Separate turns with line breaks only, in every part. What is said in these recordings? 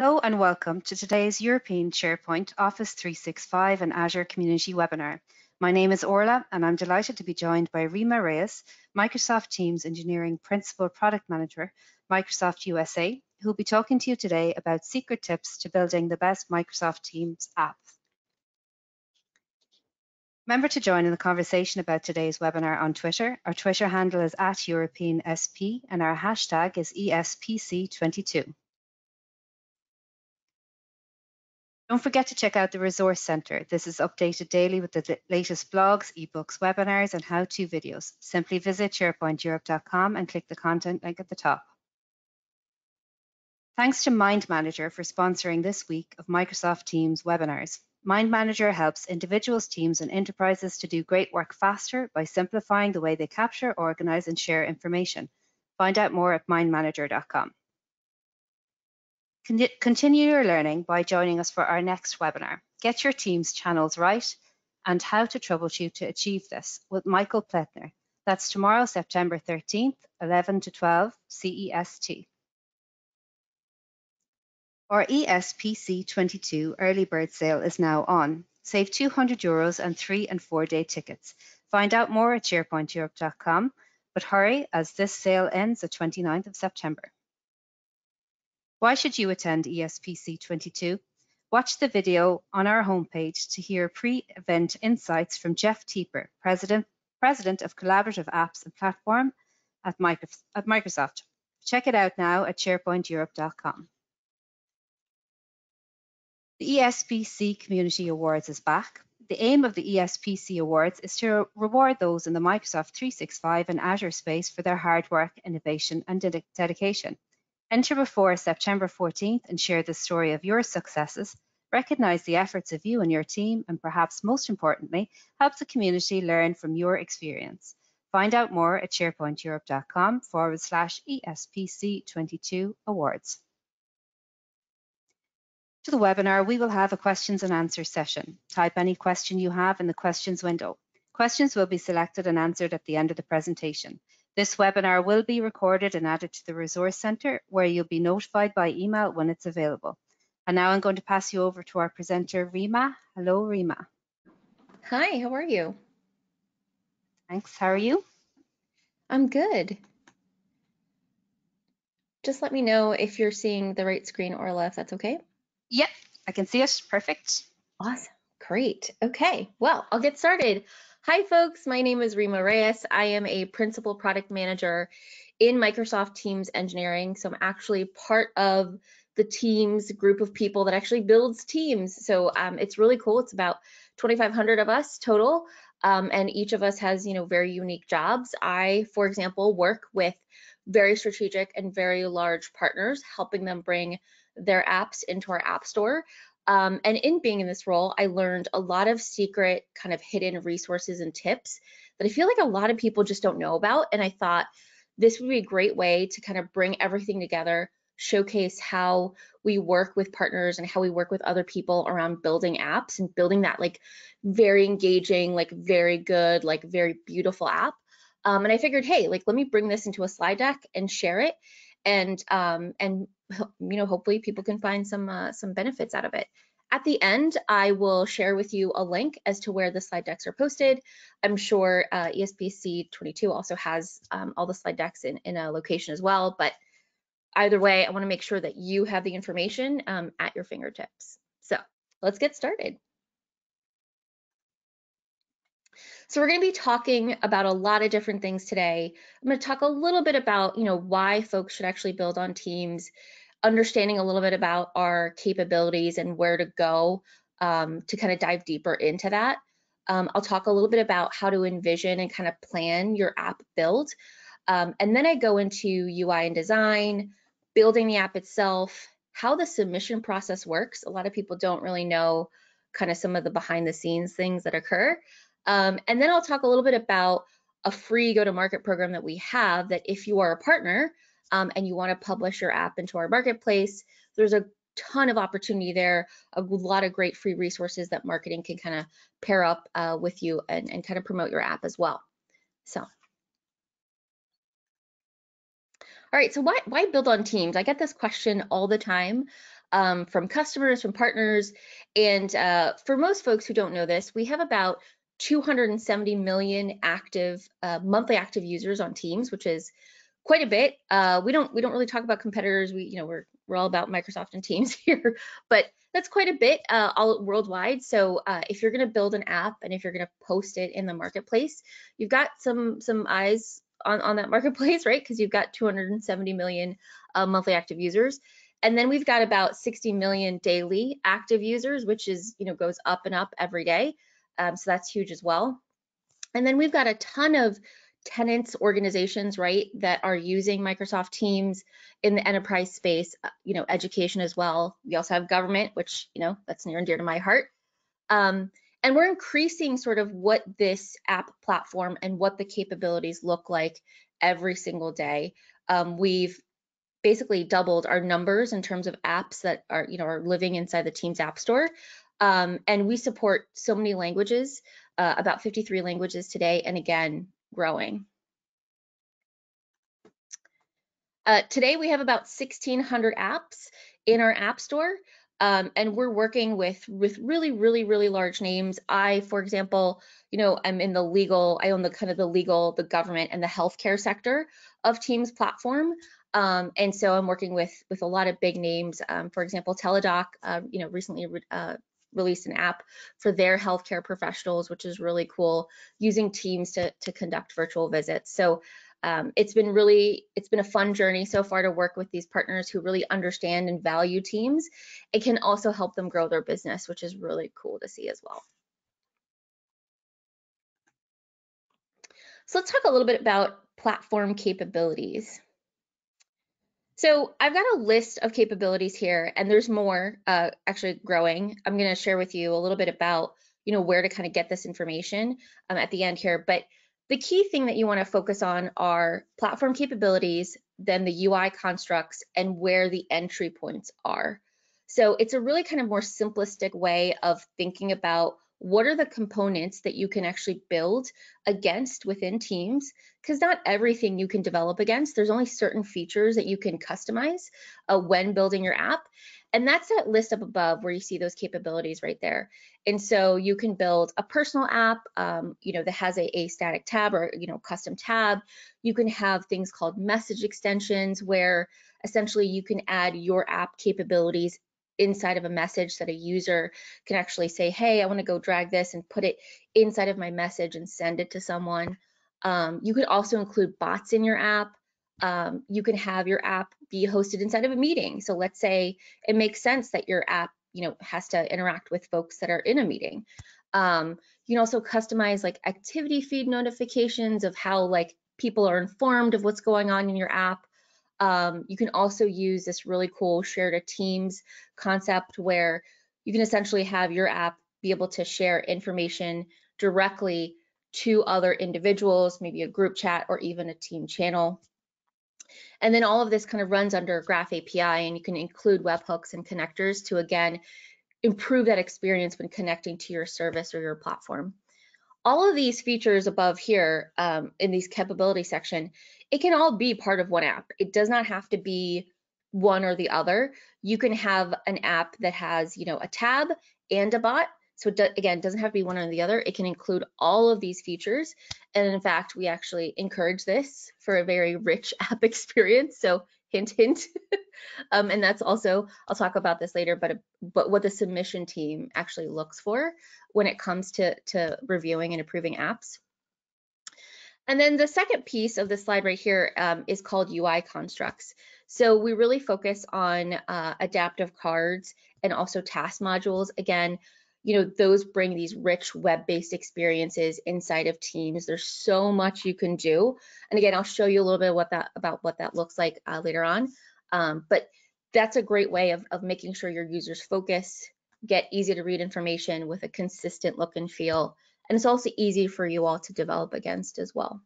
Hello and welcome to today's European SharePoint Office 365 and Azure Community webinar. My name is Orla and I'm delighted to be joined by Rima Reyes, Microsoft Teams Engineering Principal Product Manager, Microsoft USA, who will be talking to you today about secret tips to building the best Microsoft Teams app. Remember to join in the conversation about today's webinar on Twitter. Our Twitter handle is @EuropeanSP and our hashtag is ESPC22. Don't forget to check out the Resource Centre. This is updated daily with the latest blogs, ebooks, webinars, and how-to videos. Simply visit SharePointEurope.com and click the content link at the top. Thanks to Mind Manager for sponsoring this week of Microsoft Teams webinars. Mind Manager helps individuals, teams, and enterprises to do great work faster by simplifying the way they capture, organize, and share information. Find out more at mindmanager.com. Continue your learning by joining us for our next webinar, Get Your Teams Channels Right and How to Troubleshoot to Achieve This with Michael Pletner. That's tomorrow, September 13th, 11 to 12 CEST. Our ESPC22 early bird sale is now on. Save €200 and 3- and 4-day tickets. Find out more at SharePointEurope.com, but hurry as this sale ends the 29th of September. Why should you attend ESPC22? Watch the video on our homepage to hear pre-event insights from Jeff Teeper, President of Collaborative Apps and Platform at Microsoft. Check it out now at SharePointEurope.com. The ESPC Community Awards is back. The aim of the ESPC Awards is to reward those in the Microsoft 365 and Azure space for their hard work, innovation, and dedication. Enter before September 14th and share the story of your successes, recognize the efforts of you and your team, and perhaps most importantly, help the community learn from your experience. Find out more at SharePointEurope.com/ESPC22 awards. To the webinar, we will have a questions and answers session. Type any question you have in the questions window. Questions will be selected and answered at the end of the presentation. This webinar will be recorded and added to the Resource Centre, where you'll be notified by email when it's available. And now I'm going to pass you over to our presenter, Rima. Hello, Rima.
Hi, how are you?
Thanks, how are you?
I'm good. Just let me know if you're seeing the right screen, Orla, if that's okay.
Yep, I can see it, perfect.
Awesome, great. Okay, well, I'll get started. Hi folks, my name is Rima Reyes. I am a Principal Product Manager in Microsoft Teams Engineering. So I'm actually part of the Teams group of people that actually builds Teams. So it's really cool. It's about 2,500 of us total. And each of us has, very unique jobs. I, for example, work with very strategic and very large partners, helping them bring their apps into our app store. And in being in this role, I learned a lot of secret kind of hidden resources and tips that I feel like a lot of people just don't know about. And I thought this would be a great way to kind of bring everything together, showcase how we work with partners and how we work with other people around building apps and building that like very engaging, like very good, like very beautiful app. And I figured, hey, like let me bring this into a slide deck and share it. And hopefully people can find some benefits out of it. At the end, I will share with you a link as to where the slide decks are posted. I'm sure ESPC22 also has all the slide decks in a location as well, but either way, I want to make sure that you have the information at your fingertips. So let's get started. So we're going to be talking about a lot of different things today. I'm going to talk a little bit about, why folks should actually build on Teams, understanding a little bit about our capabilities and where to go to kind of dive deeper into that. I'll talk a little bit about how to envision and kind of plan your app build. And then I go into UI and design, building the app itself, how the submission process works. A lot of people don't really know kind of some of the behind the scenes things that occur. And then I'll talk a little bit about a free go-to-market program that we have that if you are a partner and you want to publish your app into our marketplace, there's a ton of opportunity there, a lot of great free resources that marketing can kind of pair up with you and kind of promote your app as well. So, all right, so why build on Teams? I get this question all the time. from customers, from partners. And for most folks who don't know this, we have about 270 million active monthly active users on Teams, which is quite a bit. We don't really talk about competitors. We're all about Microsoft and Teams here, but that's quite a bit all worldwide. So if you're going to build an app and if you're going to post it in the marketplace, you've got some eyes on that marketplace, right? Because you've got 270 million monthly active users. And then we've got about 60 million daily active users, which is, goes up and up every day. So that's huge as well. And then we've got a ton of tenants, organizations, right, that are using Microsoft Teams in the enterprise space, education as well. We also have government, which, that's near and dear to my heart. And we're increasing sort of what this app platform and what the capabilities look like every single day. We've basically doubled our numbers in terms of apps that are living inside the Teams App Store. And we support so many languages, about 53 languages today, and again, growing. Today we have about 1,600 apps in our App Store, and we're working with really, really, really large names. For example, I'm in the legal, I own the legal, the government, and the healthcare sector of Teams platform. And so I'm working with a lot of big names. For example, Teladoc, recently released an app for their healthcare professionals, which is really cool, using Teams to conduct virtual visits. So it's been a fun journey so far to work with these partners who really understand and value Teams. It can also help them grow their business, which is really cool to see as well. So let's talk a little bit about platform capabilities. So I've got a list of capabilities here, and there's more actually growing. I'm going to share with you a little bit about where to kind of get this information at the end here. But the key thing that you want to focus on are platform capabilities, then the UI constructs, and where the entry points are. So it's a really kind of more simplistic way of thinking about what are the components that you can actually build against within Teams, because not everything you can develop against. There's only certain features that you can customize when building your app. And that's that list up above where you see those capabilities right there. And so you can build a personal app, that has a static tab or, custom tab. You can have things called message extensions where essentially you can add your app capabilities inside of a message that a user can actually say, hey, I want to go drag this and put it inside of my message and send it to someone. You could also include bots in your app. You can have your app be hosted inside of a meeting. So let's say it makes sense that your app, has to interact with folks that are in a meeting. You can also customize like activity feed notifications of how like people are informed of what's going on in your app. You can also use this really cool share to Teams concept where you can essentially have your app be able to share information directly to other individuals, maybe a group chat or even a team channel. And then all of this kind of runs under Graph API, and you can include webhooks and connectors to, again, improve that experience when connecting to your service or your platform. All of these features above here in these capability section, it can all be part of one app. It does not have to be one or the other. You can have an app that has, a tab and a bot. So again, it doesn't have to be one or the other. It can include all of these features. And in fact, we actually encourage this for a very rich app experience. So hint, hint. And that's also, I'll talk about this later, but what the submission team actually looks for when it comes to reviewing and approving apps. And then the second piece of the slide right here is called UI constructs. So we really focus on adaptive cards and also task modules. Again, those bring these rich web-based experiences inside of Teams. There's so much you can do. And again, I'll show you a little bit about what that looks like later on. But that's a great way of making sure your users focus, get easy to read information with a consistent look and feel. And it's also easy for you all to develop against as well.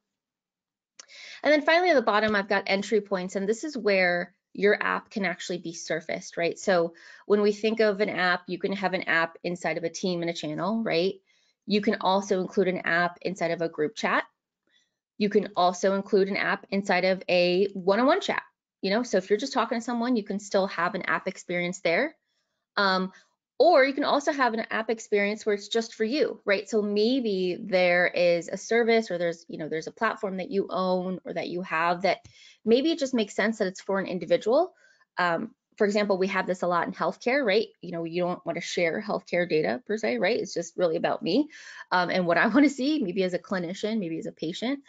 And then finally at the bottom, I've got entry points, and this is where your app can actually be surfaced, right? So when we think of an app, you can have an app inside of a team and a channel, right? You can also include an app inside of a group chat. You can also include an app inside of a one-on-one chat. So if you're just talking to someone, you can still have an app experience there. Or you can also have an app experience where it's just for you, right? So maybe there is a service or there's a platform that you own or that you have that maybe it just makes sense that it's for an individual. For example, we have this a lot in healthcare, right? You don't want to share healthcare data per se, right? It's just really about me and what I want to see, maybe as a clinician, maybe as a patient.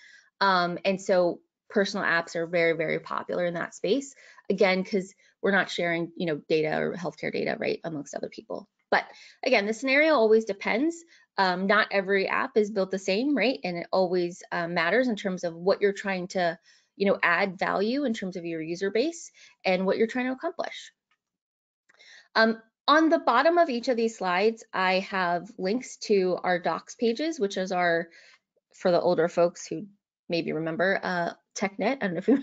And so personal apps are very, very popular in that space. Again, because we're not sharing, data or healthcare data, right, amongst other people. But again, the scenario always depends. Not every app is built the same, right? And it always matters in terms of what you're trying to, add value in terms of your user base and what you're trying to accomplish. On the bottom of each of these slides, I have links to our docs pages, which is for the older folks who maybe remember TechNet. I don't know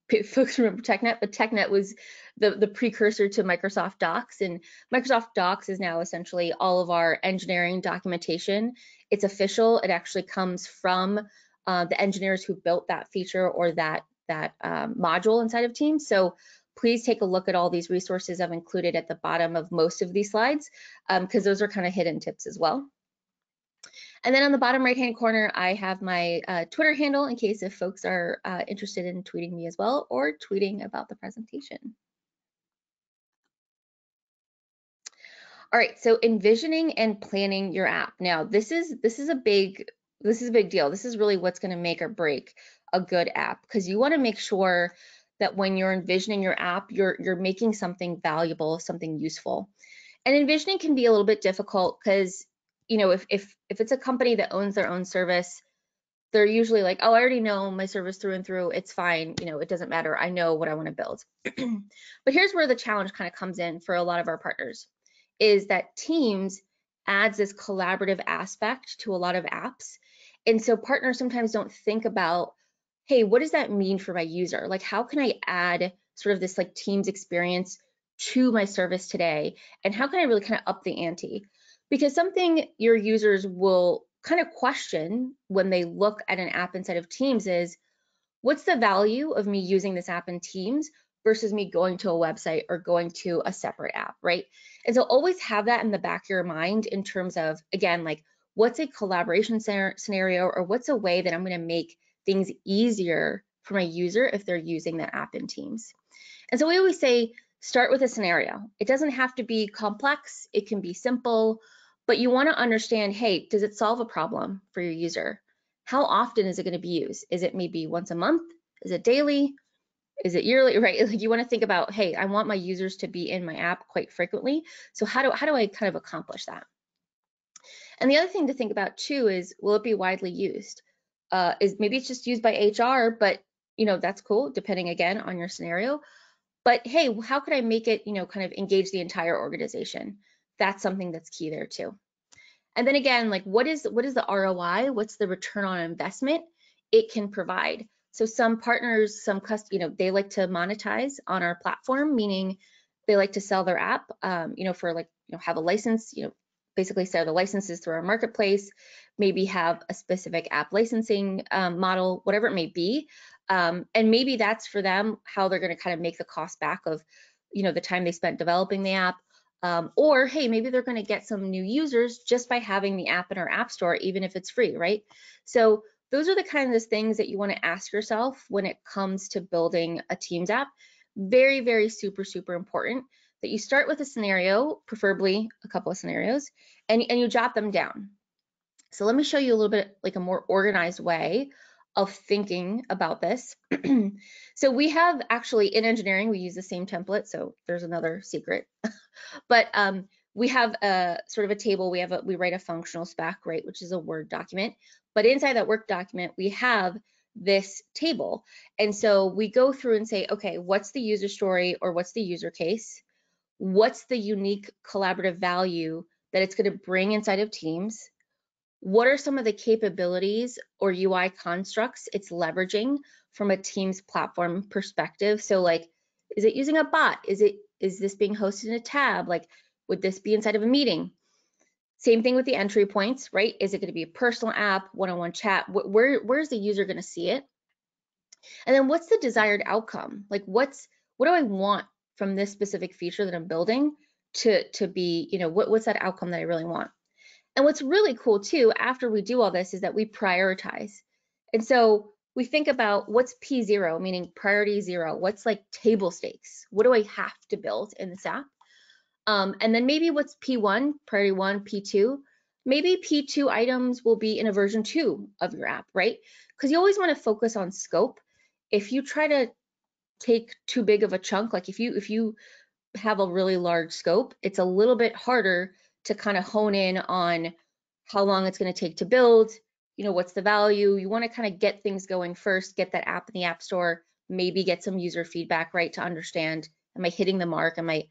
if folks remember TechNet, but TechNet was the precursor to Microsoft Docs, and Microsoft Docs is now essentially all of our engineering documentation. It's official. It actually comes from the engineers who built that feature or that module inside of Teams. So please take a look at all these resources I've included at the bottom of most of these slides, because those are kind of hidden tips as well. And then on the bottom right-hand corner, I have my Twitter handle in case if folks are interested in tweeting me as well or tweeting about the presentation. All right, so envisioning and planning your app. Now, this is a big deal. This is really what's going to make or break a good app, because you want to make sure that when you're envisioning your app, you're making something valuable, something useful. And envisioning can be a little bit difficult because if it's a company that owns their own service, they're usually like, oh, I already know my service through and through. It's fine. It doesn't matter. I know what I want to build. But here's where the challenge kind of comes in for a lot of our partners, is that Teams adds this collaborative aspect to a lot of apps. And so partners sometimes don't think about, hey, what does that mean for my user? Like, how can I add sort of this like Teams experience to my service today? And how can I really kind of up the ante? Because something your users will kind of question when they look at an app inside of Teams is, what's the value of me using this app in Teams versus me going to a website or going to a separate app, right? And so always have that in the back of your mind in terms of, again, like, what's a collaboration scenario, or what's a way that I'm going to make things easier for my user if they're using that app in Teams. And so we always say, start with a scenario. It doesn't have to be complex. It can be simple, but you want to understand, hey, does it solve a problem for your user? How often is it going to be used? Is it maybe once a month? Is it daily? Is it yearly, right? Like, you want to think about, hey, I want my users to be in my app quite frequently. So how do I kind of accomplish that? And the other thing to think about too is, will it be widely used? Is maybe it's just used by HR, but that's cool, depending again on your scenario. But hey, how could I make it, kind of engage the entire organization? That's something that's key there too. And then again, like, what is the ROI? What's the return on investment it can provide? So some partners, they like to monetize on our platform, meaning they like to sell their app, for like, have a license, basically sell the licenses through our marketplace, maybe have a specific app licensing model, whatever it may be. And maybe that's for them how they're going to kind of make the cost back of, the time they spent developing the app. Or hey, maybe they're going to get some new users just by having the app in our app store, even if it's free, right? So those are the kinds of things that you want to ask yourself when it comes to building a Teams app. Very, very super, super important that you start with a scenario, preferably a couple of scenarios, and you jot them down. So let me show you a little bit like a more organized way of thinking about this. So we have actually, in engineering, we use the same template. So there's another secret, but we have a sort of a table. We write a functional spec, right, which is a Word document. But inside that Word document, we have this table. And so we go through and say, okay, what's the user story, or what's the user case? What's the unique collaborative value that it's going to bring inside of Teams? What are some of the capabilities or UI constructs it's leveraging from a Teams platform perspective? So like, is it using a bot? Is this being hosted in a tab? Like, would this be inside of a meeting? Same thing with the entry points, right? Is it going to be a personal app, one-on-one chat? Where's the user going to see it? And then what's the desired outcome? Like what do I want from this specific feature that I'm building to be, you know, what's that outcome that I really want? And what's really cool too, after we do all this, is that we prioritize. And so we think about what's P0, meaning priority 0. What's like table stakes? What do I have to build in this app? And then maybe what's P1, priority 1, P2. Maybe P2 items will be in a version 2 of your app, right? Because you always want to focus on scope. If you try to take too big of a chunk, like if you have a really large scope, it's a little bit harder to kind of hone in on how long it's going to take to build, you know, what's the value. You want to kind of get things going first, get that app in the App Store, maybe get some user feedback, right, to understand, am I hitting the mark? Am I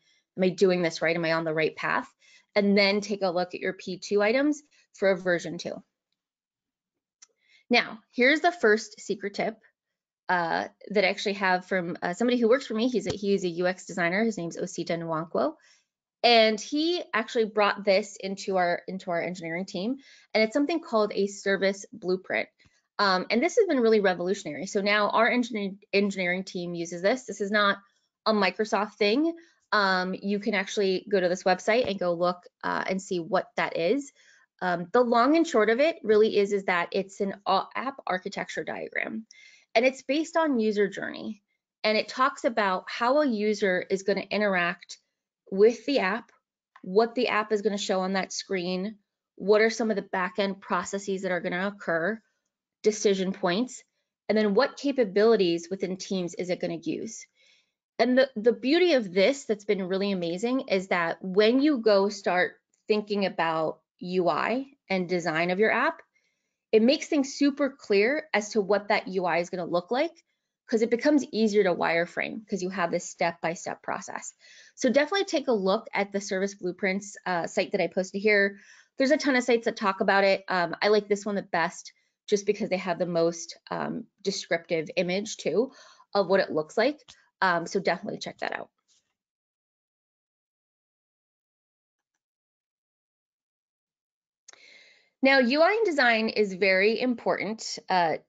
doing this right? Am I on the right path? And then take a look at your P2 items for a version 2. Now, here's the first secret tip that I actually have from somebody who works for me. He's a UX designer. His name's Osita Nwankwo. And he actually brought this into our engineering team, and it's something called a service blueprint. And this has been really revolutionary. So now our engineering team uses this. This is not a Microsoft thing. You can actually go to this website and go look and see what that is. The long and short of it really is that it's an app architecture diagram, and it's based on user journey. And it talks about how a user is going to interact with the app, what the app is going to show on that screen, what are some of the back-end processes that are going to occur, decision points, and then what capabilities within Teams is it going to use. And the beauty of this that's been really amazing is that when you go start thinking about UI and design of your app, it makes things super clear as to what that UI is going to look like, because it becomes easier to wireframe because you have this step-by-step process. So definitely take a look at the Service Blueprints site that I posted here. There's a ton of sites that talk about it. I like this one the best just because they have the most descriptive image too of what it looks like. So definitely check that out. Now, UI and design is very important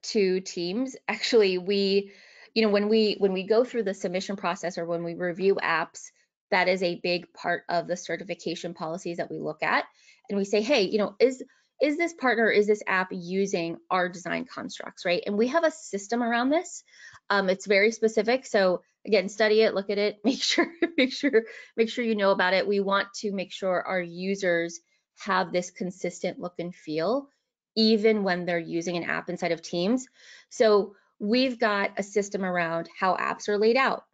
to teams. Actually, when we go through the submission process or when we review apps, that is a big part of the certification policies that we look at. And we say, hey, is this partner, is this app using our design constructs, right? And we have a system around this. It's very specific. So again, study it, look at it, make sure you know about it. We want to make sure our users have this consistent look and feel, even when they're using an app inside of Teams. So we've got a system around how apps are laid out,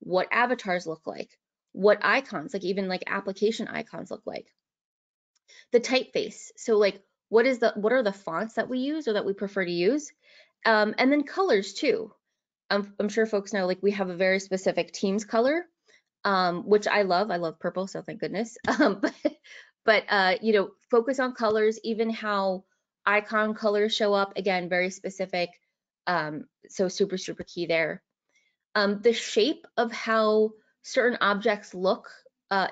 what avatars look like, what icons, like even like application icons look like, the typeface. So like, what are the fonts that we use or that we prefer to use? And then colors too. I'm sure folks know, like we have a very specific Teams color, which I love. I love purple, so thank goodness. But focus on colors, even how icon colors show up. Again, very specific. So super key there. The shape of how certain objects look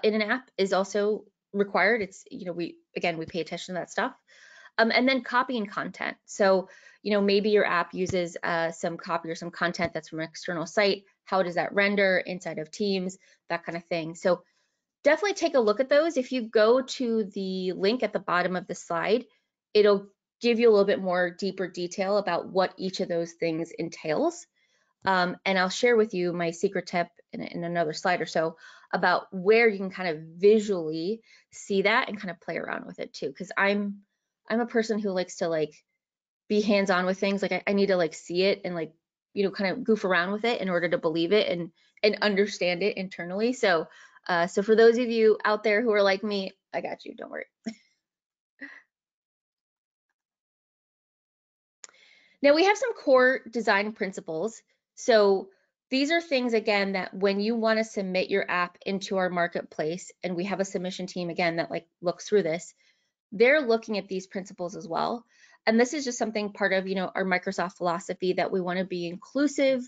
in an app is also required. It's we pay attention to that stuff. And then copy and content. So maybe your app uses some copy or some content that's from an external site. How does that render inside of Teams? That kind of thing. So definitely take a look at those. If you go to the link at the bottom of the slide, it'll give you a little bit more deeper detail about what each of those things entails. And I'll share with you my secret tip in another slide or so about where you can kind of visually see that and kind of play around with it too. Because I'm a person who likes to like be hands-on with things. Like I need to like see it and like kind of goof around with it in order to believe it and understand it internally. So for those of you out there who are like me, I got you, don't worry. Now we have some core design principles. So these are things, again, that when you want to submit your app into our marketplace, and we have a submission team, again, that like looks through this, they're looking at these principles as well. And this is just something part of, our Microsoft philosophy, that we want to be inclusive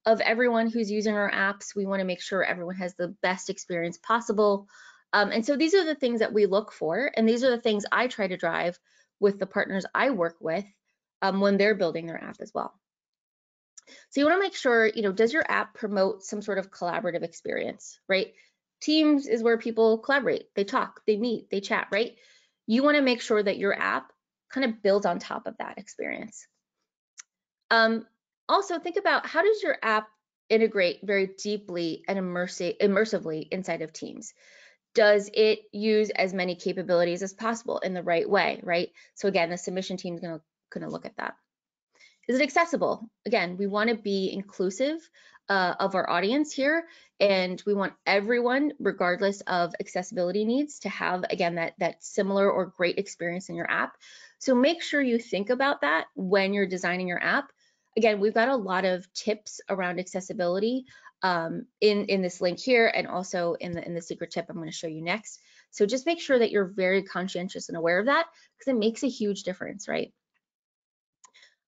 of everyone who's using our apps. We want to make sure everyone has the best experience possible. And so these are the things that we look for. And these are the things I try to drive with the partners I work with when they're building their app as well. So you want to make sure, does your app promote some sort of collaborative experience, right? Teams is where people collaborate, they talk, they meet, they chat, right? You want to make sure that your app kind of builds on top of that experience. Also, think about, how does your app integrate very deeply and immersively inside of Teams? Does it use as many capabilities as possible in the right way, right? So again, the submission team is going to look at that. Is it accessible? Again, we want to be inclusive of our audience here, and we want everyone, regardless of accessibility needs, to have, again, that similar or great experience in your app. So make sure you think about that when you're designing your app. Again, we've got a lot of tips around accessibility in this link here, and also in the secret tip I'm going to show you next. So just make sure that you're very conscientious and aware of that, because it makes a huge difference, right?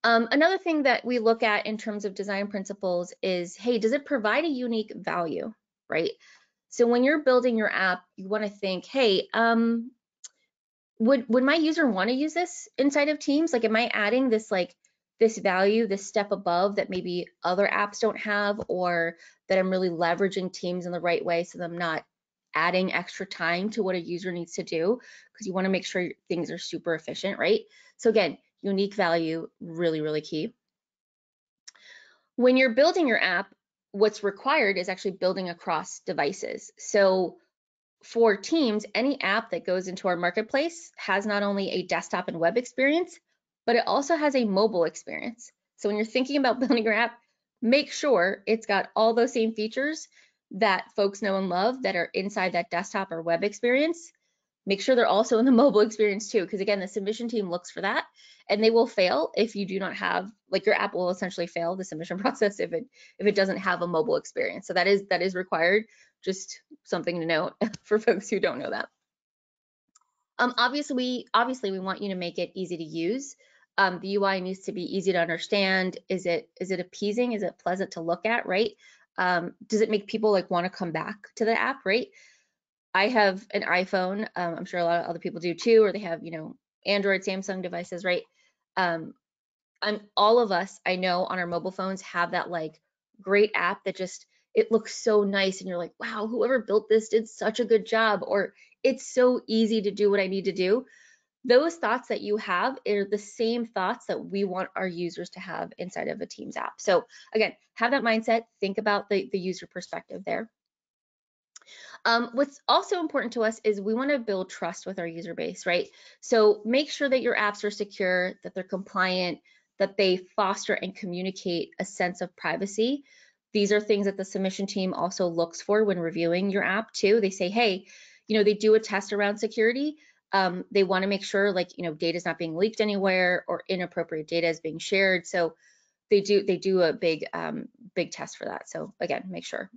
Another thing that we look at in terms of design principles is, hey, does it provide a unique value, right? So when you're building your app, you want to think, hey, would my user want to use this inside of Teams? Like, am I adding this this value, this step above that maybe other apps don't have, or that I'm really leveraging Teams in the right way so that I'm not adding extra time to what a user needs to do? Because you want to make sure things are super efficient, right? So again, unique value, really, really key. When you're building your app, what's required is actually building across devices. So for Teams, any app that goes into our marketplace has not only a desktop and web experience, but it also has a mobile experience. So when you're thinking about building your app, make sure it's got all those same features that folks know and love that are inside that desktop or web experience. Make sure they're also in the mobile experience too, because again, the submission team looks for that, and they will fail if you do not have, like, your app will essentially fail the submission process if it doesn't have a mobile experience. So that is required. Just something to note for folks who don't know that. Obviously we want you to make it easy to use. The UI needs to be easy to understand. Is it appeasing? Is it pleasant to look at, right? Does it make people want to come back to the app, right? I have an iPhone. I'm sure a lot of other people do too, or they have, Android, Samsung devices, right? All of us, I know, on our mobile phones have that great app that just, it looks so nice, and you're like, wow, whoever built this did such a good job, or it's so easy to do what I need to do. Those thoughts that you have are the same thoughts that we want our users to have inside of a Teams app. So again, have that mindset, think about the user perspective there. What's also important to us is we want to build trust with our user base, right? So make sure that your apps are secure, that they're compliant, that they foster and communicate a sense of privacy. These are things that the submission team also looks for when reviewing your app too. They say, hey, they do a test around security. They want to make sure data is not being leaked anywhere or inappropriate data is being shared. So they do a big test for that. So again, make sure.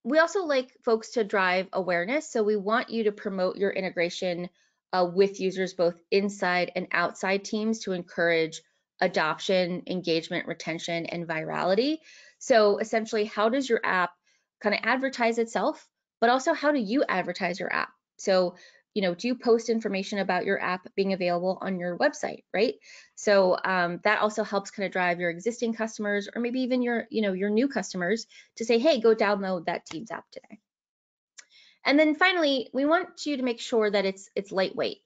We also like folks to drive awareness. So we want you to promote your integration with users both inside and outside Teams to encourage adoption, engagement, retention, and virality. So essentially, how does your app kind of advertise itself, but also how do you advertise your app? So, do you post information about your app being available on your website, right? So that also helps kind of drive your existing customers, or maybe even your new customers, to say, hey, go download that Teams app today. And then finally, we want you to make sure that it's lightweight,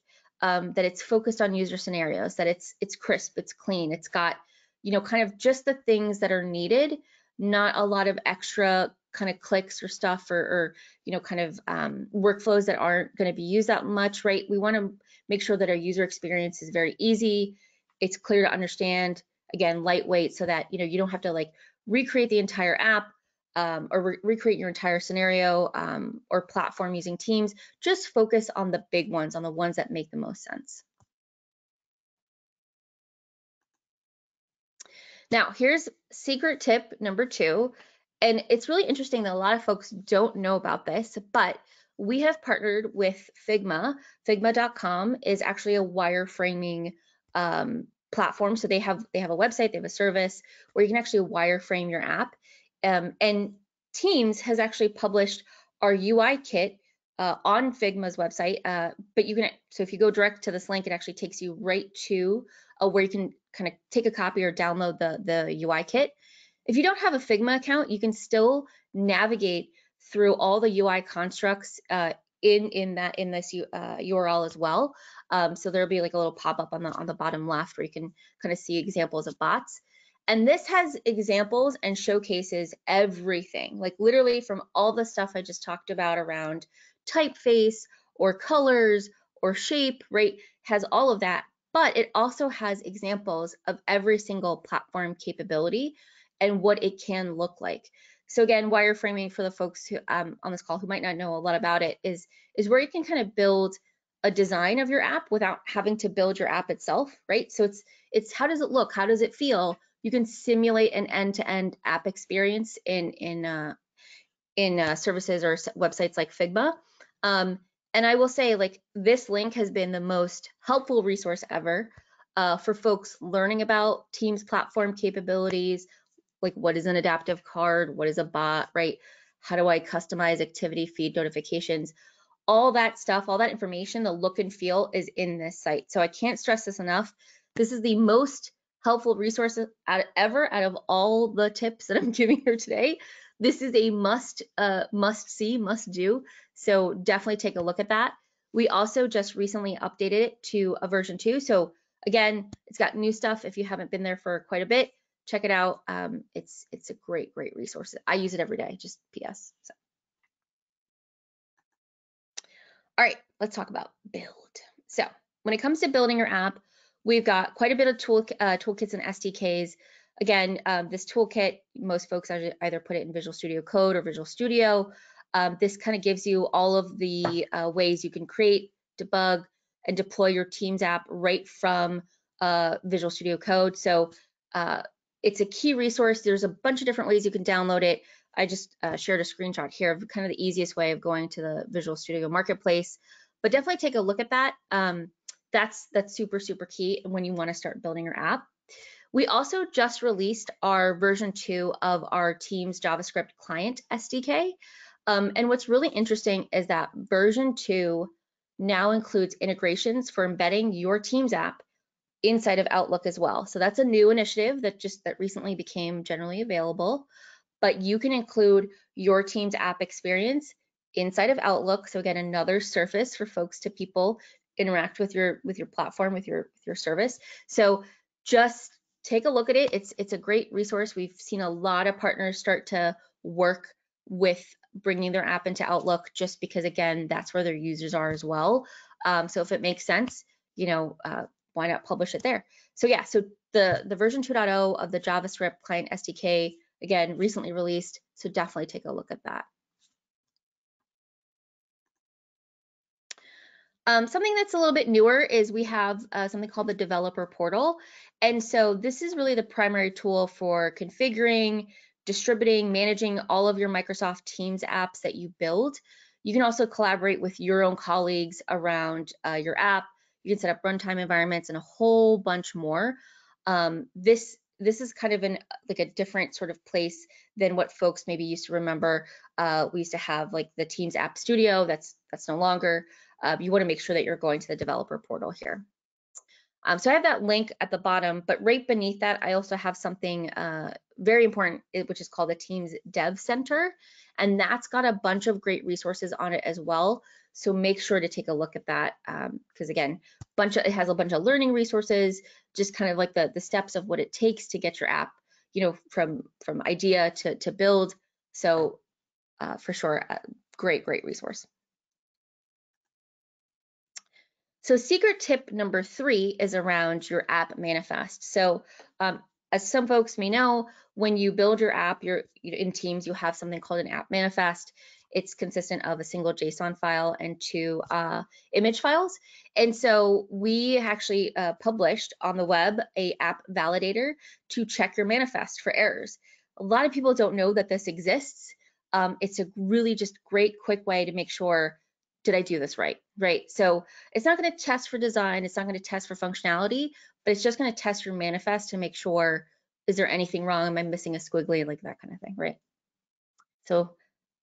that it's focused on user scenarios, that it's crisp, it's clean, it's got kind of just the things that are needed, not a lot of extra kind of clicks or stuff, or kind of workflows that aren't going to be used that much, right? We want to make sure that our user experience is very easy, it's clear to understand, again, lightweight, so that you don't have to recreate the entire app or recreate your entire scenario or platform using Teams. Just focus on the big ones, on the ones that make the most sense. Now, here's secret tip number 2. And it's really interesting that a lot of folks don't know about this, but we have partnered with Figma. Figma.com is actually a wireframing platform. So they have a website, they have a service where you can actually wireframe your app. And Teams has actually published our UI kit on Figma's website, but so if you go direct to this link, it actually takes you right to where you can kind of take a copy or download the UI kit. If you don't have a Figma account, you can still navigate through all the UI constructs in this URL as well. So there'll be like a little pop-up on the bottom left where you can kind of see examples of bots. And this has examples and showcases everything, like literally from all the stuff I just talked about around typeface or colors or shape, right? Has all of that, but it also has examples of every single platform capability and what it can look like. So again, wireframing, for the folks who on this call who might not know a lot about it, is where you can kind of build a design of your app without having to build your app itself, right? So it's how does it look? How does it feel? You can simulate an end-to-end app experience in services or websites like Figma. And I will say, like, this link has been the most helpful resource ever for folks learning about Teams platform capabilities, like what is an adaptive card, what is a bot, right? How do I customize activity feed notifications? All that stuff, all that information, the look and feel is in this site. So I can't stress this enough. This is the most helpful resource ever out of all the tips that I'm giving here today. This is a must see, must do. So definitely take a look at that. We also just recently updated it to a version 2. So again, it's got new stuff. If you haven't been there for quite a bit, check it out. It's a great resource. I use it every day, just PS. So. All right, let's talk about build. So when it comes to building your app, we've got quite a bit of toolkits and SDKs. Again, this toolkit, most folks either put it in Visual Studio Code or Visual Studio. This kind of gives you all of the ways you can create, debug, and deploy your Teams app right from Visual Studio Code. So it's a key resource. There's a bunch of different ways you can download it. I just shared a screenshot here of kind of the easiest way of going to the Visual Studio Marketplace, but definitely take a look at that. That's super key when you want to start building your app. We also just released our version 2 of our Teams JavaScript client SDK. And what's really interesting is that version 2 now includes integrations for embedding your Teams app inside of Outlook as well. So that's a new initiative that recently became generally available. But you can include your Teams app experience inside of Outlook. So again, another surface for folks to people interact with your platform, with your service. So just take a look at it. It's a great resource. We've seen a lot of partners start to work with bringing their app into Outlook, just because again, that's where their users are as well. So if it makes sense, why not publish it there? So yeah, so the version 2.0 of the JavaScript client SDK, again, recently released, so definitely take a look at that. Something that's a little bit newer is we have something called the developer portal. And so this is really the primary tool for configuring, distributing, managing all of your Microsoft Teams apps that you build. You can also collaborate with your own colleagues around your app. You can set up runtime environments and a whole bunch more. This is kind of like a different sort of place than what folks maybe used to remember. We used to have like the Teams App Studio. That's no longer. You want to make sure that you're going to the developer portal here. So I have that link at the bottom, but right beneath that, I also have something very important, which is called the Teams Dev Center. And that's got a bunch of great resources on it as well. So make sure to take a look at that, because again, it has a bunch of learning resources, just kind of like the steps of what it takes to get your app, from idea to build. So for sure, great resource. So secret tip number 3 is around your app manifest. So as some folks may know, when you build your app, you're in Teams, you have something called an app manifest. It's consistent of a single JSON file and 2 image files. And so we actually published on the web a app validator to check your manifest for errors. A lot of people don't know that this exists. It's a really just great, quick way to make sure, did I do this right? Right. So it's not going to test for design. It's not going to test for functionality, but it's just going to test your manifest to make sure, is there anything wrong? Am I missing a squiggly? Like that kind of thing. Right. So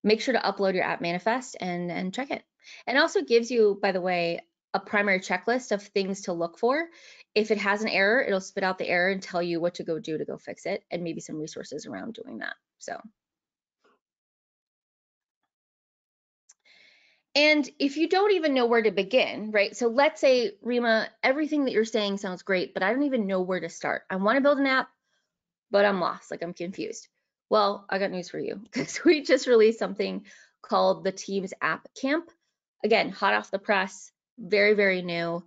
make sure to upload your app manifest and check it. And also gives you, by the way, a primary checklist of things to look for. If it has an error, it'll spit out the error and tell you what to go do to go fix it, and maybe some resources around doing that. So. And if you don't even know where to begin, right? So let's say, Rima, everything that you're saying sounds great, but I don't even know where to start. I want to build an app, but I'm lost, like I'm confused. Well, I got news for you, because we just released something called the Teams App Camp. Again, hot off the press, very, very new.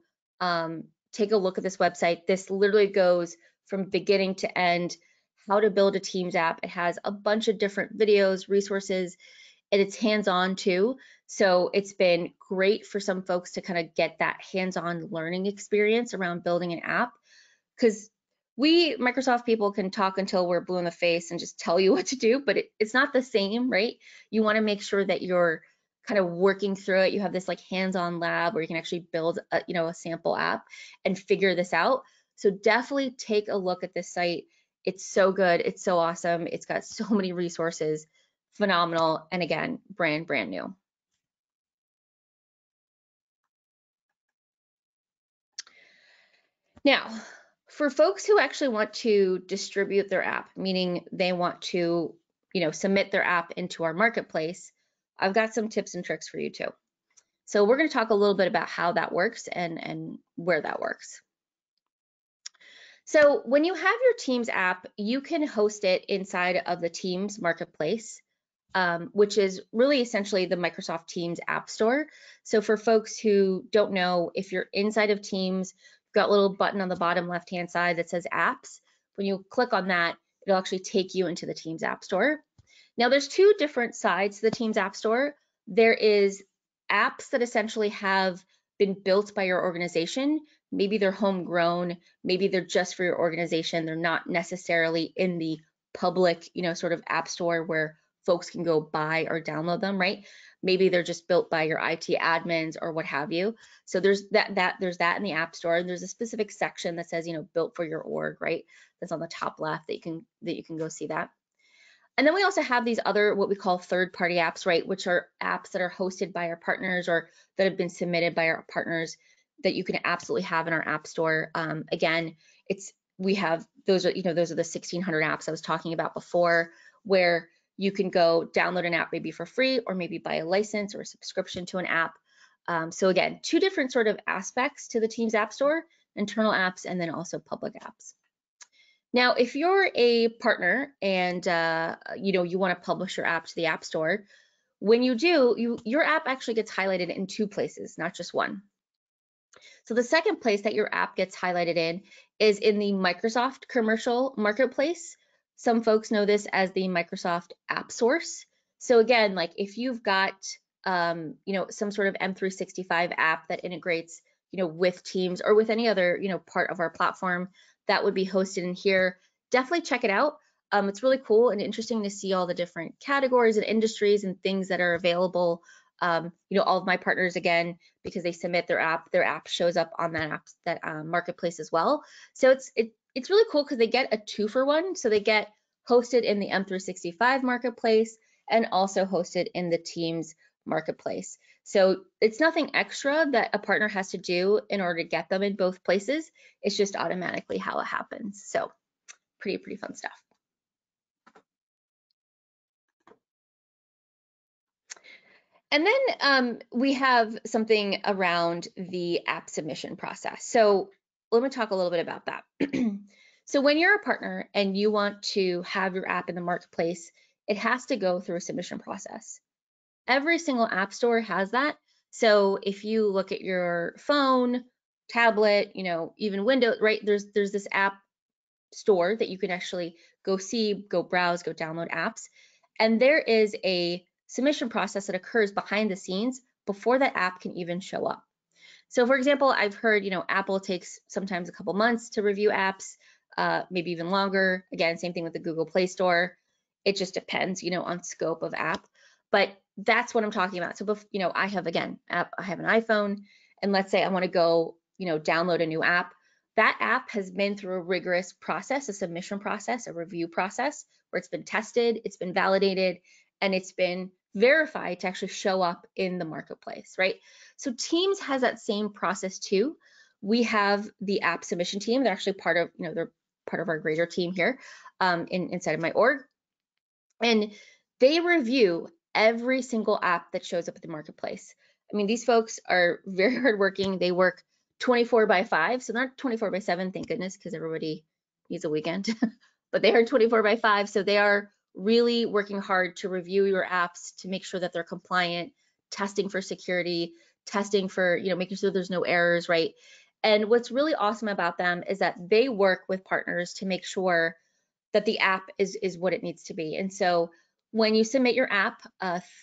Take a look at this website. This literally goes from beginning to end, how to build a Teams app. It has a bunch of different videos, resources, and it's hands-on too. So it's been great for some folks to kind of get that hands-on learning experience around building an app, because we Microsoft people can talk until we're blue in the face and just tell you what to do, but it's not the same, right? You want to make sure that you're kind of working through it. You have this like hands-on lab where you can actually build a, a sample app and figure this out. So definitely take a look at this site. It's so good. It's so awesome. It's got so many resources, phenomenal. And again, brand new. Now, for folks who actually want to distribute their app, meaning they want to, submit their app into our marketplace, I've got some tips and tricks for you too. So we're going to talk a little bit about how that works and where that works. So when you have your Teams app, you can host it inside of the Teams marketplace, which is really essentially the Microsoft Teams App Store. So for folks who don't know, if you're inside of Teams, you've got a little button on the bottom left-hand side that says Apps. When you click on that, it'll actually take you into the Teams App Store. Now there's two different sides to the Teams App Store. There is apps that essentially have been built by your organization. Maybe they're homegrown, maybe they're just for your organization. They're not necessarily in the public, sort of app store where folks can go buy or download them, right? Maybe they're just built by your IT admins or what have you. So there's there's that in the App Store, and there's a specific section that says, built for your org, right? That's on the top left that you can go see that. And then we also have these other, what we call third-party apps, right? Which are apps that are hosted by our partners or that have been submitted by our partners that you can absolutely have in our App Store. Again, we have those are the 1,600 apps I was talking about before, where you can go download an app maybe for free or maybe buy a license or a subscription to an app. So again, two different sort of aspects to the Teams App Store: internal apps and then also public apps. Now, if you're a partner and you want to publish your app to the App Store, when you do, your app actually gets highlighted in two places, not just one. So the second place that your app gets highlighted in is in the Microsoft Commercial Marketplace. Some folks know this as the Microsoft App Source. So again, like if you've got some sort of M365 app that integrates with Teams or with any other part of our platform that would be hosted in here, definitely check it out. It's really cool and interesting to see all the different categories and industries and things that are available. All of my partners, again, because they submit their app shows up on that marketplace as well. So it's really cool because they get a 2-for-1. So they get hosted in the M365 marketplace and also hosted in the Teams marketplace. So it's nothing extra that a partner has to do in order to get them in both places. It's just automatically how it happens. So pretty fun stuff. And then we have something around the app submission process. So let me talk a little bit about that. So when you're a partner and you want to have your app in the marketplace, it has to go through a submission process. Every single app store has that. So if you look at your phone, tablet, even Windows, right, there's this app store that you can actually go see, go browse, go download apps. And there is a submission process that occurs behind the scenes before that app can even show up. So for example, I've heard, Apple takes sometimes a couple months to review apps, maybe even longer. Again, same thing with the Google Play Store. It just depends, on scope of app. But that's what I'm talking about. So, I have an iPhone, and let's say I want to go, download a new app. That app has been through a rigorous process, a submission process, a review process, where it's been tested, it's been validated, and it's been verified to actually show up in the marketplace, right? So Teams has that same process too. We have the app submission team. They're actually part of, they're part of our greater team here inside of my org. And they review every single app that shows up at the marketplace. I mean, these folks are very hardworking. They work 24/5, so not 24/7, thank goodness, because everybody needs a weekend, but they are 24/5, so they are really working hard to review your apps to make sure that they're compliant, testing for security, testing for, making sure there's no errors, right? And what's really awesome about them is that they work with partners to make sure that the app is what it needs to be. And so when you submit your app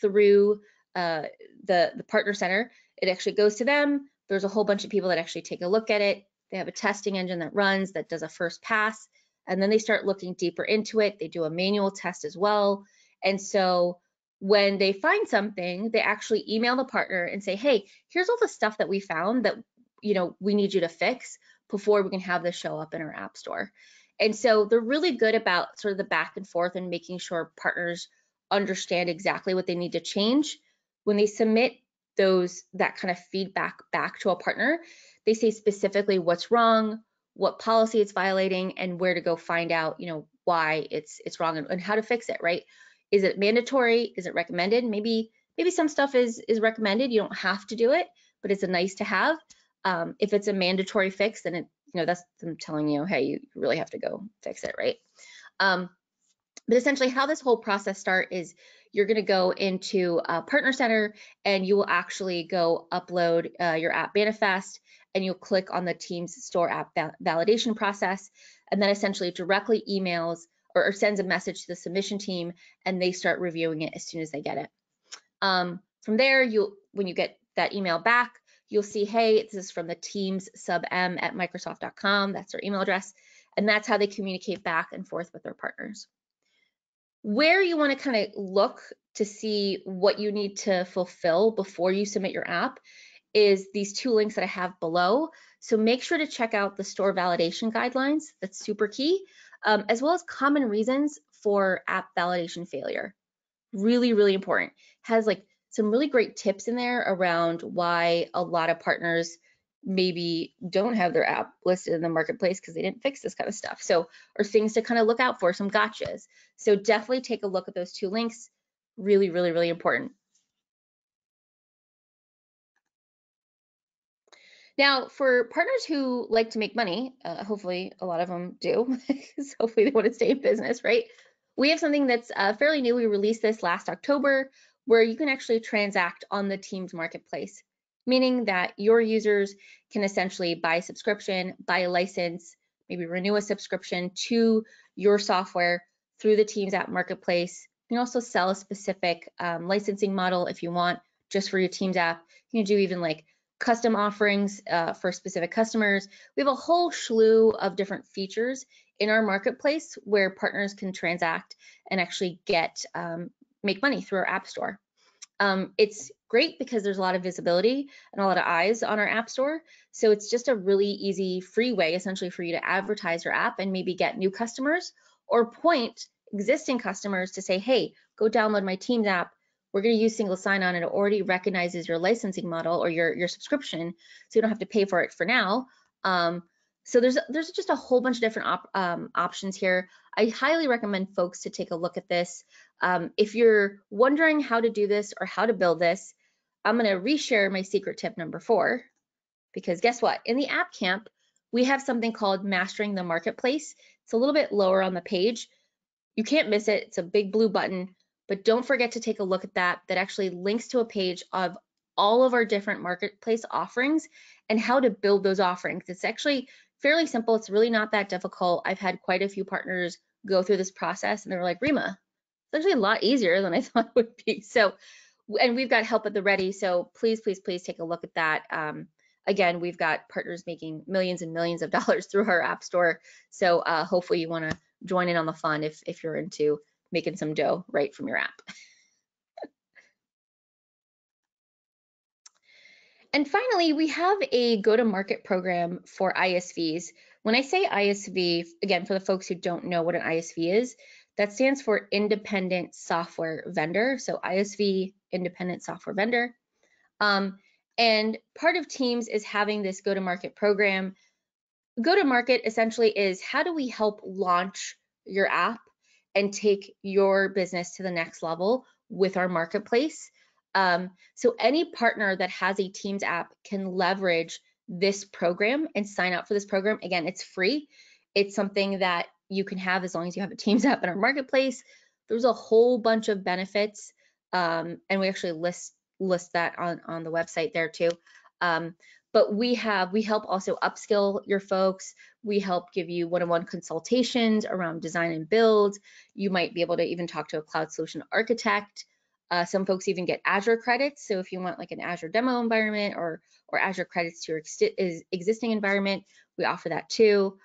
through the partner center, it actually goes to them. There's a whole bunch of people that actually take a look at it. They have a testing engine that runs, that does a first pass, and then they start looking deeper into it. They do a manual test as well. And so when they find something, they actually email the partner and say, hey, here's all the stuff that we found that we need you to fix before we can have this show up in our app store. And so they're really good about sort of the back and forth and making sure partners understand exactly what they need to change. When they submit that kind of feedback back to a partner, they say specifically what's wrong, what policy it's violating, and where to go find out, why it's wrong and how to fix it, right? Is it mandatory? Is it recommended? Maybe some stuff is recommended. You don't have to do it, but it's a nice to have. If it's a mandatory fix, then that's them telling you, hey, you really have to go fix it, right? But essentially how this whole process starts is you're going to go into Partner Center and you will actually go upload your app manifest, and you'll click on the Teams Store app validation process, and then essentially directly emails or sends a message to the submission team, and they start reviewing it as soon as they get it. From there, when you get that email back, you'll see, hey, this is from the Teams sub-m@microsoft.com. That's their email address. And that's how they communicate back and forth with their partners. Where you want to kind of look to see what you need to fulfill before you submit your app is these two links that I have below. So make sure to check out the store validation guidelines. That's super key, as well as common reasons for app validation failure. Really, really important. Has like some really great tips in there around why a lot of partners maybe don't have their app listed in the marketplace because they didn't fix this kind of stuff. So, or things to kind of look out for, some gotchas. So definitely take a look at those two links. Really, really, really important. Now, for partners who like to make money, hopefully a lot of them do, because hopefully they want to stay in business, right? We have something that's fairly new. We released this last October, where you can actually transact on the Teams marketplace, meaning that your users can essentially buy a subscription, buy a license, maybe renew a subscription to your software through the Teams app marketplace. You can also sell a specific licensing model if you want, just for your Teams app. You can do even like custom offerings for specific customers. We have a whole slew of different features in our marketplace where partners can transact and actually make money through our app store. It's great because there's a lot of visibility and a lot of eyes on our app store. So it's just a really easy, free way essentially for you to advertise your app and maybe get new customers or point existing customers to say, hey, go download my Teams app. We're going to use single sign-on, and it already recognizes your licensing model or your subscription, so you don't have to pay for it for now. So there's just a whole bunch of different options here. I highly recommend folks to take a look at this. If you're wondering how to do this or how to build this, I'm going to reshare my secret tip number 4, because guess what? In the App Camp, we have something called Mastering the Marketplace. It's a little bit lower on the page. You can't miss it. It's a big blue button. But don't forget to take a look at that. That actually links to a page of all of our different marketplace offerings and how to build those offerings. It's actually fairly simple. It's really not that difficult. I've had quite a few partners go through this process and they were like, Rima, it's actually a lot easier than I thought it would be. So, and we've got help at the ready. So please, please, please take a look at that. Again, we've got partners making millions and millions of dollars through our app store. So hopefully you want to join in on the fun if you're into making some dough right from your app. And finally, we have a go-to-market program for ISVs. When I say ISV, again, for the folks who don't know what an ISV is, That stands for Independent Software Vendor. So ISV, Independent Software Vendor. And part of Teams is having this go-to-market program. Go-to-market essentially is, how do we help launch your app and take your business to the next level with our marketplace? So any partner that has a Teams app can leverage this program and sign up for this program. Again, it's free. It's something that you can have as long as you have a Teams app in our marketplace. There's a whole bunch of benefits, and we actually list that on the website there too. But we help also upskill your folks. We help give you one-on-one consultations around design and build. You might be able to even talk to a cloud solution architect. Some folks even get Azure credits. So if you want like an Azure demo environment or Azure credits to your existing environment, we offer that too.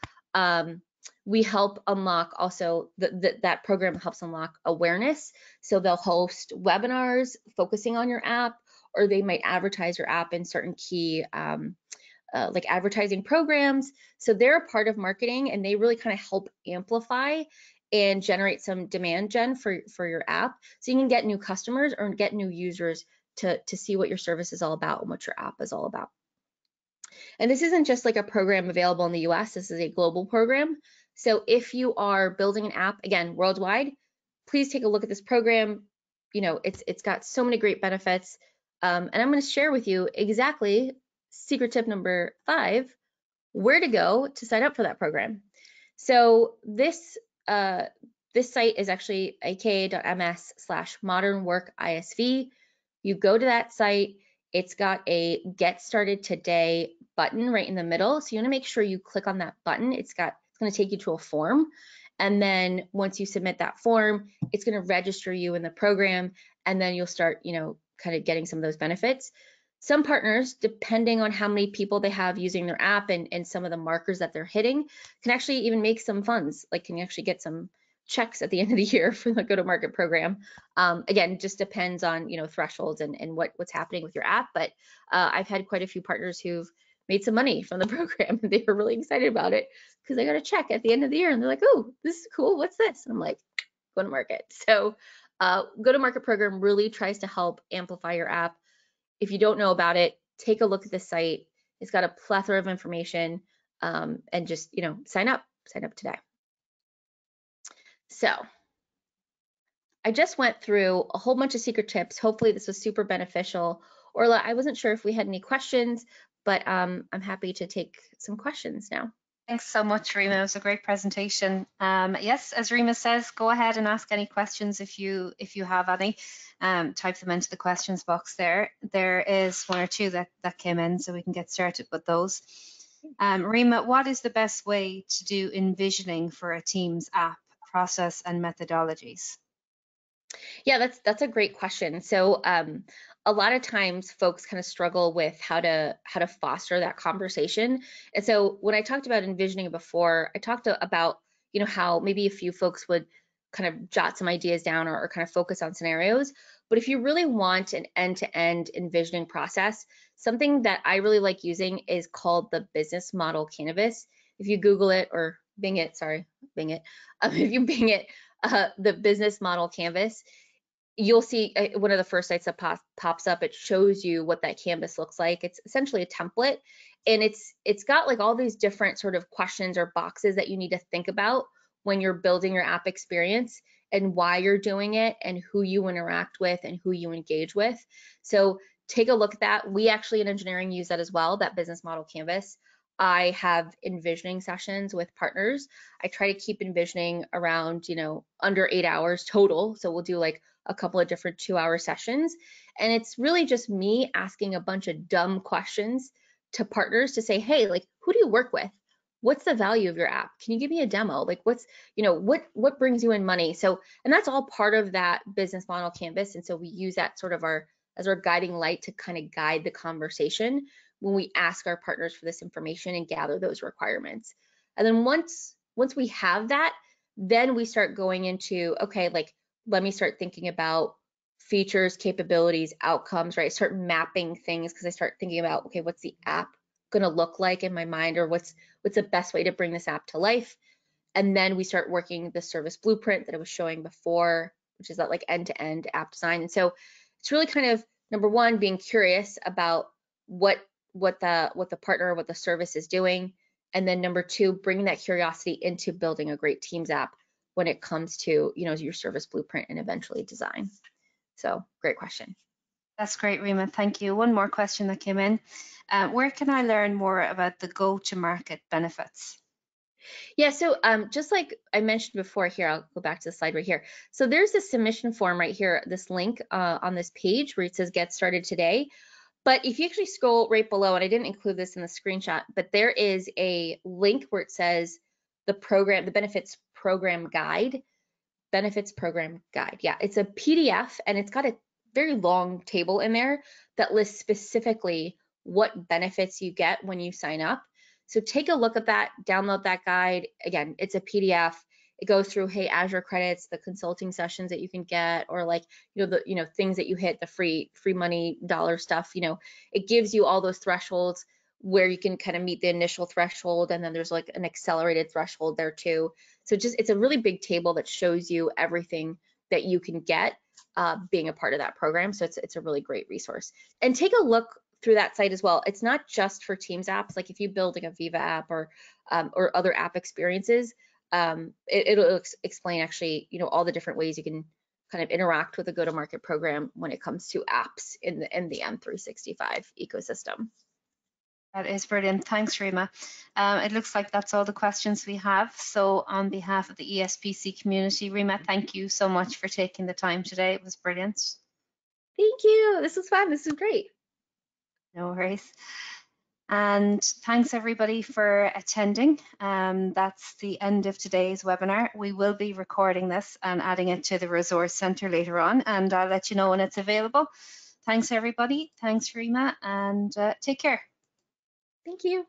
We help unlock also, that program helps unlock awareness. So they'll host webinars focusing on your app, or they might advertise your app in certain key like advertising programs. So they're a part of marketing, and they really kind of help amplify and generate some demand gen for your app, so you can get new customers or get new users to see what your service is all about and what your app is all about. And this isn't just like a program available in the US, this is a global program. So if you are building an app, again, worldwide, please take a look at this program. You know, it's got so many great benefits. And I'm going to share with you exactly secret tip number 5, where to go to sign up for that program. So this site is actually aka.ms/modernworkisv. You go to that site. It's got a Get Started Today button right in the middle. So you want to make sure you click on that button. It's going to take you to a form. And then once you submit that form, it's going to register you in the program. And then you'll start, you know, kind of getting some of those benefits. Some partners, depending on how many people they have using their app and some of the markers that they're hitting, can actually even make some funds, like can actually get some checks at the end of the year for the go-to-market program. Again, just depends on, you know, thresholds and what's happening with your app. But I've had quite a few partners who've made some money from the program, and they were really excited about it because they got a check at the end of the year, and they're like, "Oh, this is cool. What's this?" And I'm like, "Go-to-market." So go-to-market program really tries to help amplify your app. If you don't know about it, take a look at the site. It's got a plethora of information, and just, you know, sign up today. So I just went through a whole bunch of secret tips. Hopefully this was super beneficial. Orla, I wasn't sure if we had any questions, but I'm happy to take some questions now.
Thanks so much, Rima. It was a great presentation. Yes, as Rima says, go ahead and ask any questions if you have any. Type them into the questions box there. There is one or two that came in, so we can get started with those. Rima, what is the best way to do envisioning for a Teams app, process and methodologies?
Yeah, that's a great question. So a lot of times folks kind of struggle with how to foster that conversation. And so when I talked about envisioning before, I talked about, you know, how maybe a few folks would kind of jot some ideas down or kind of focus on scenarios. But if you really want an end-to-end envisioning process, something that I really like using is called the business model canvas. If you Google it or Bing it, if you Bing it, the business model canvas, you'll see one of the first sites that pops up. It shows you what that canvas looks like. It's essentially a template, and it's got like all these different sort of questions or boxes that you need to think about when you're building your app experience, and why you're doing it, and who you interact with and who you engage with. So take a look at that. We actually in engineering use that as well, that business model canvas. I have envisioning sessions with partners. I try to keep envisioning around, you know, under 8 hours total. So we'll do like a couple of different 2-hour sessions. And it's really just me asking a bunch of dumb questions to partners to say, hey, like, who do you work with? What's the value of your app? Can you give me a demo? Like, what's, you know, what brings you in money? So, and that's all part of that business model canvas. And so we use that sort of as our guiding light to kind of guide the conversation when we ask our partners for this information and gather those requirements. And then once we have that, then we start going into, okay, like, let me start thinking about features, capabilities, outcomes, right? Start mapping things, because I start thinking about, okay, what's the app going to look like in my mind, or what's the best way to bring this app to life? And then we start working the service blueprint that I was showing before, which is that like end-to-end app design. And so it's really kind of, number one, being curious about what the partner, what the service is doing. And then number two, bringing that curiosity into building a great Teams app when it comes to, you know, your service blueprint and eventually design. So great question.
That's great, Rima. Thank you. One more question that came in. Where can I learn more about the go-to-market benefits?
Yeah, so just like I mentioned before here, I'll go back to the slide right here. So there's a submission form right here, this link on this page where it says get started today. But if you actually scroll right below, and I didn't include this in the screenshot, but there is a link where it says the benefits program guide. Benefits program guide. Yeah, it's a PDF and it's got a very long table in there that lists specifically what benefits you get when you sign up. So take a look at that, download that guide. Again, it's a PDF. It goes through, hey, Azure credits, the consulting sessions that you can get, or like, the things that you hit, the free money dollar stuff. It gives you all those thresholds where you can kind of meet the initial threshold, and then there's like an accelerated threshold there too. So it's a really big table that shows you everything that you can get being a part of that program. So it's a really great resource. And take a look through that site as well. It's not just for Teams apps. Like if you build like a Viva app or other app experiences, it'll explain actually, all the different ways you can kind of interact with a go-to-market program when it comes to apps in the M365 ecosystem.
That is brilliant. Thanks, Rima. It looks like that's all the questions we have. So on behalf of the ESPC community, Rima, thank you so much for taking the time today. It was brilliant.
Thank you. This was fun. This was great.
No worries. And thanks everybody for attending. That's the end of today's webinar. We will be recording this and adding it to the resource center later on, and I'll let you know when it's available. Thanks everybody. Thanks, Rima, and take care.
Thank you.